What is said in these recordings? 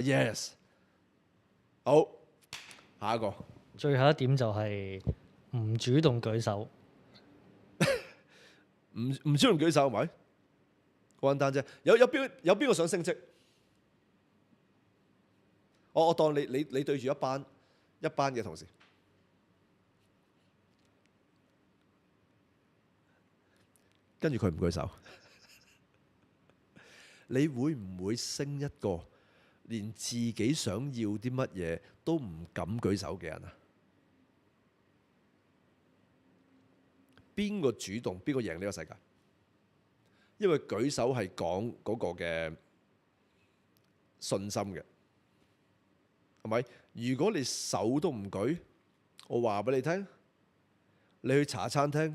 Yes。好，下一個。最後一點就係唔主動舉手。唔主動舉手係咪？好簡單啫。有邊個想升職？我當你對住一班嘅同事，跟住佢唔舉手，你會唔會升一個連自己想要啲乜嘢都唔敢舉手嘅人啊？邊個主動，邊個贏呢個世界？因為舉手係講嗰個嘅信心嘅，係咪？如果你手都唔舉，我話俾你聽，你去茶餐廳，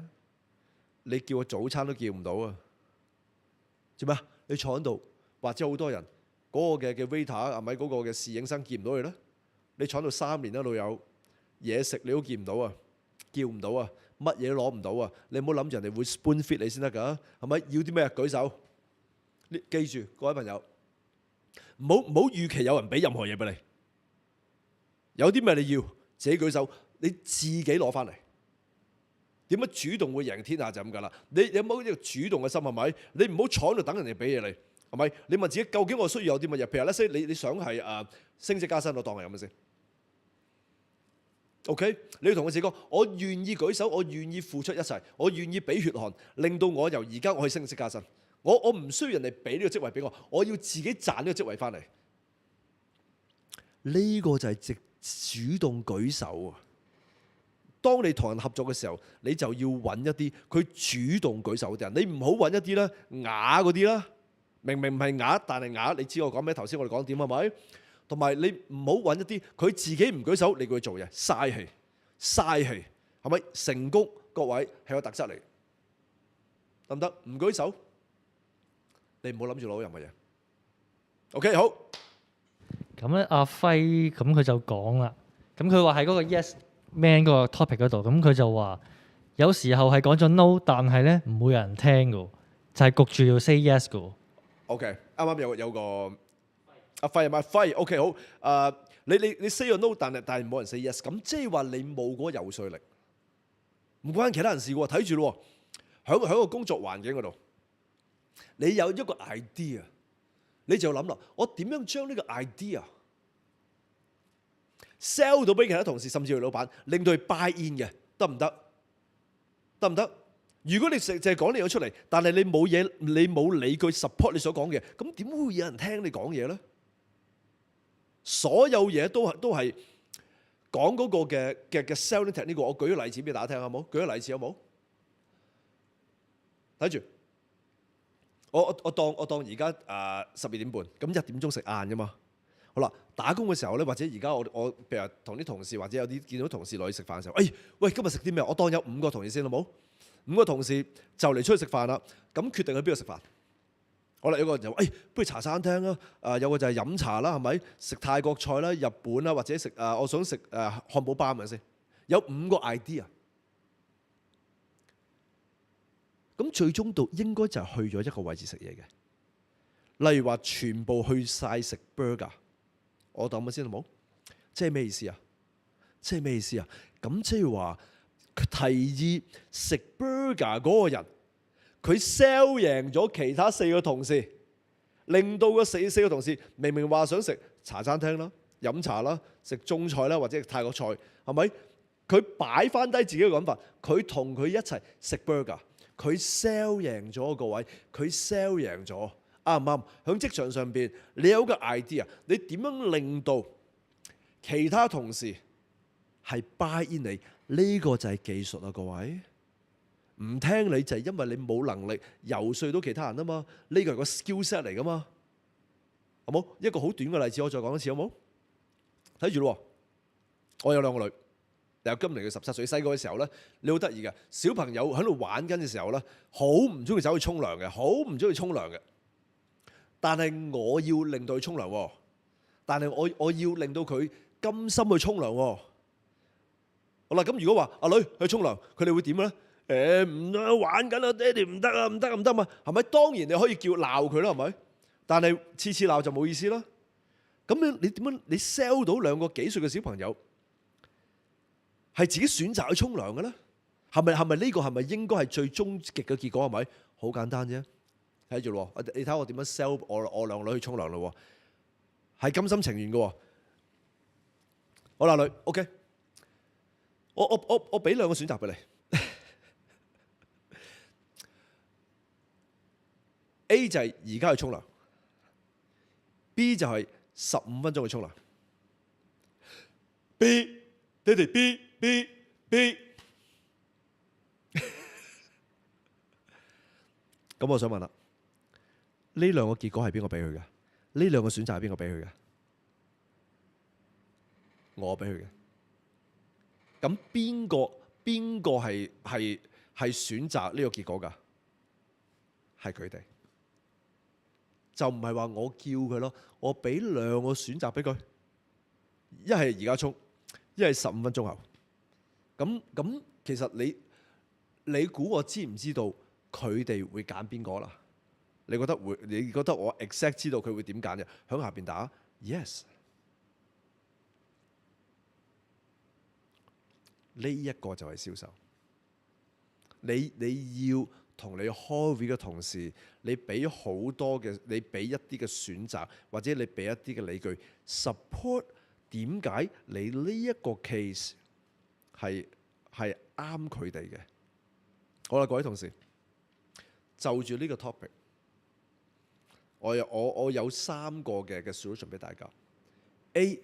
你叫個早餐都叫唔到啊！做咩？你坐喺度，或者好多人嗰個嘅 waiter 係咪嗰個嘅侍應生見唔到你咧？你坐喺度3年啦，老友，嘢食你都見唔到啊，叫唔到啊！乜嘢都攞唔到啊！你唔好諗住人哋會 spoon feed 你先得㗎，係咪？要啲咩啊？舉手！你記住，各位朋友，唔好預期有人俾任何嘢俾你。有啲咩你要自己舉手，你自己攞翻嚟。點樣主動會贏天下就咁㗎啦？你有冇呢個主動嘅心係咪？你唔好坐喺度等人哋俾嘢你，係咪？你問自己究竟我需要有啲乜嘢？譬如咧，你想係升職加薪，我當係咁嘅先。OK， 你要同我自己講，我願意舉手，我願意付出一切，我願意俾血汗，令到我由而家我去升職加薪。我唔需要人哋俾呢個職位俾我，我要自己賺呢個職位翻嚟。呢個就係主動舉手啊！當你同人合作嘅時候，你就要揾一啲佢主動舉手嘅人，你唔好揾一啲咧啞嗰啲啦。明明唔係啞，但係啞，你知我講咩？頭先我哋講點係咪？同埋你唔好揾一啲佢自己唔舉手，你叫佢做嘢，嘥氣，係咪？成功各位係個特質嚟，得唔得？唔舉手，你唔好諗住攞任何嘢。OK， 好。咁咧，阿輝咁佢就講啦，咁佢話喺嗰個 Yes Man 嗰個 topic 嗰度，咁佢就話有時候係講咗 No， 但係咧唔會有人聽嘅，就係焗住要 say yes 嘅。OK， 啱啱有個阿輝係咪？輝 OK 好。你 say 個 no， 但係冇人 say yes， 咁即係話你冇嗰個游說力，唔關其他人事喎。睇住咯，喺個工作環境嗰度，你有一個 idea， 你就諗啦，我點樣將呢個 idea sell 到俾其他同事，甚至係老闆，令到佢 buy in 嘅，得唔得？得唔得？如果你淨係講呢樣出嚟，但係你冇理據 support 你所講嘅，咁點會有人聽你講嘢咧？所有嘢都係講嗰個嘅 selling technique 呢個。我舉個例子俾大家聽好冇？舉個例子好冇？睇住，我當而家12點半，咁1點鐘食晏噶嘛。好啦，打工嘅時候咧，或者而家我譬如同啲同事，或者有啲見到同事落去食飯嘅時候，喂，今日食啲咩？我當有5個同事先好冇？5個同事就嚟出去食飯啦，咁決定去邊度食飯？好啦，有個人就話，不如茶餐廳啦，有個就係飲茶啦，係咪？食泰國菜啦、日本啦，或者食我想食漢堡包咪先？有5個 idea， 咁最終到應該就係去咗一個位置食嘢嘅。例如話全部去晒食 burger， 我當乜先好冇？即係咩意思啊？咁即係話提議食 burger 嗰個人，佢 sell 贏咗其他4個同事，令到個4個同事明明話想食茶餐廳啦、飲茶啦、食中菜啦或者泰國菜，係咪？佢擺翻低自己嘅諗法，佢同佢一齊食 burger， 佢 sell 贏咗個位，佢 sell 贏咗，啱唔啱？喺職場上邊，你有個 idea， 你點樣令到其他同事係 buy in 你？呢個就係技術啊，各位。唔聽你就係因為你冇能力游說到其他人啊嘛，呢個係個 skill set 嚟噶嘛，好冇？一個好短嘅例子，我再講一次好冇？睇住咯，我有2個女，由今年嘅17歲，細個嘅時候咧，你好得意嘅，小朋友喺度玩緊嘅時候咧，好唔中意走去沖涼嘅，好唔中意沖涼嘅。但係我要令到佢沖涼，但係我要令到佢甘心去沖涼喎。好啦，咁如果話阿女去沖涼，佢哋會點咧？唔得，玩緊啊，爹哋唔得啊，唔得嘛，係咪？當然你可以叫鬧佢啦，係咪？但係次次鬧就冇意思啦。咁樣你點樣你 sell 到兩個幾歲嘅小朋友係自己選擇去沖涼嘅咧？係咪呢個係咪應該係最終極嘅結果係咪？好簡單啫，睇住咯，你睇我點樣 sell 我兩個女去沖涼咯，係甘心情願嘅喎。好啦，女 OK，我俾兩個選擇俾你，A 就係而家去沖涼，B 就係15分鐘去沖涼。B 爹哋 B。咁我想問啦，呢兩個結果係邊個俾佢嘅？呢兩個選擇係邊個俾佢嘅？我俾佢嘅。咁邊個係選擇呢個結果㗎？係佢哋，就唔係話我叫佢咯。我俾兩個選擇俾佢，一係而家沖，一係15分鐘後。咁其實你估我知唔知道佢哋會揀邊個啦？你覺得會？你覺得我 exact 知道佢會點揀嘅？響下邊打 yes。呢一個就係銷售。你要同你開會嘅同事，你俾好多嘅，你俾一啲嘅選擇，或者你俾一啲嘅理據 support 點解你呢一個 case 係啱佢哋嘅。好啦，各位同事，就住呢個 topic， 我有3個嘅 solution 俾大家。A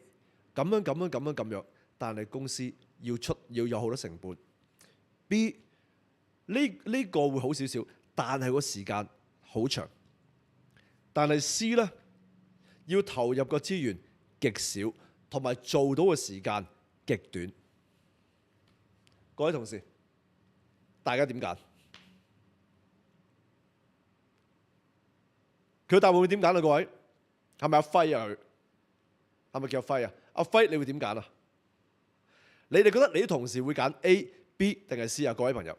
咁樣，但係公司要有好多成本。B 呢個會好少少，但係個時間好長。但係 C 呢，要投入個資源極少，同埋做到嘅時間極短。各位同事，大家點揀？佢答會唔會點揀啊？各位，係咪阿輝啊？佢係咪叫阿輝啊？阿輝，你會點揀啊？你哋覺得你啲同事會揀 A、B 定係 C 啊？各位朋友，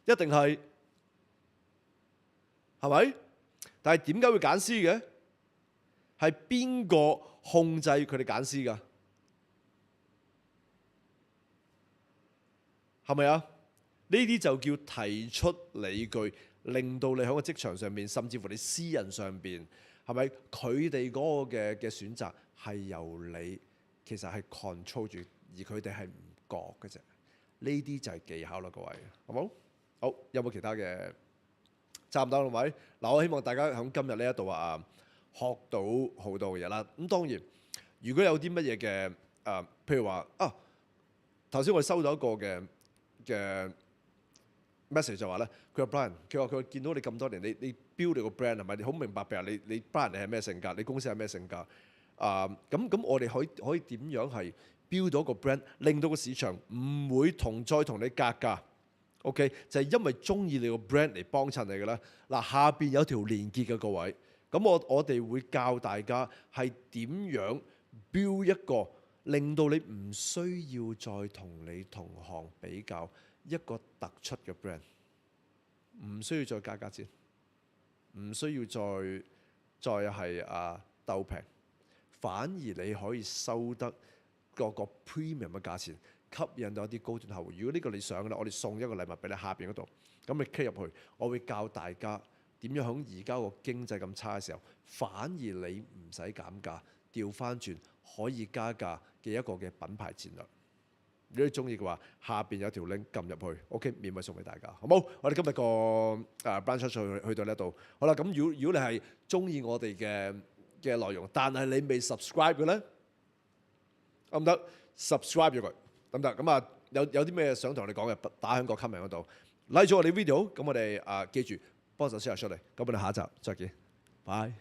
一定係咪？但係點解會揀 C 嘅？係邊個控制佢哋揀 C 㗎？係咪啊？呢啲就叫提出理據，令到你喺個職場上面，甚至乎你私人上邊，係咪佢哋嗰個嘅選擇係由你其實係 control 住，而佢哋係唔覺嘅啫。呢啲就係技巧啦，各位，好冇？好，有冇其他嘅？差唔多啦，咪嗱，我希望大家喺今日呢一度學到好多嘅嘢啦。咁當然，如果有啲乜嘢嘅譬如話頭先我哋收到一個嘅 message 就話咧，佢話 Brian， 佢話見到你咁多年，你 build 你個 brand 係咪？你好明白，譬如你 Brian 你係咩性格，你公司係咩性格？咁我哋可以點樣係 build 到一個 brand， 令到個市場唔會再同你格價 ？OK， 就係因為中意你個 brand 嚟幫襯你嘅啦。嗱，下邊有條連結嘅各位，咁我哋會教大家係點樣 build 一個令到你唔需要再同你同行比較一個突出嘅 brand， 唔需要再加價錢，唔需要再係鬥平，反而你可以收得個 premium 嘅價錢，吸引到一啲高端客戶。如果呢個你想嘅咧，我哋送一個禮物俾你下邊嗰度，咁你 click 入去，我會教大家點樣喺而家個經濟咁差嘅時候，反而你唔使減價，調翻轉可以加價嘅一個嘅品牌戰略。如果你中意嘅話，下邊有條 link 撳入去 ，OK， 免費送俾大家，好冇？我哋今日個branch 去到呢度，好啦。咁如果你係中意我哋嘅內容，但係你未 subscribe 嘅咧，得唔得 ？subscribe 咗佢，得唔得？咁有啲咩想同我哋講嘅，打喺個 comment 嗰度，like 咗我哋 video，咁我哋記住幫手 share 出嚟，咁我哋下一集再見，拜。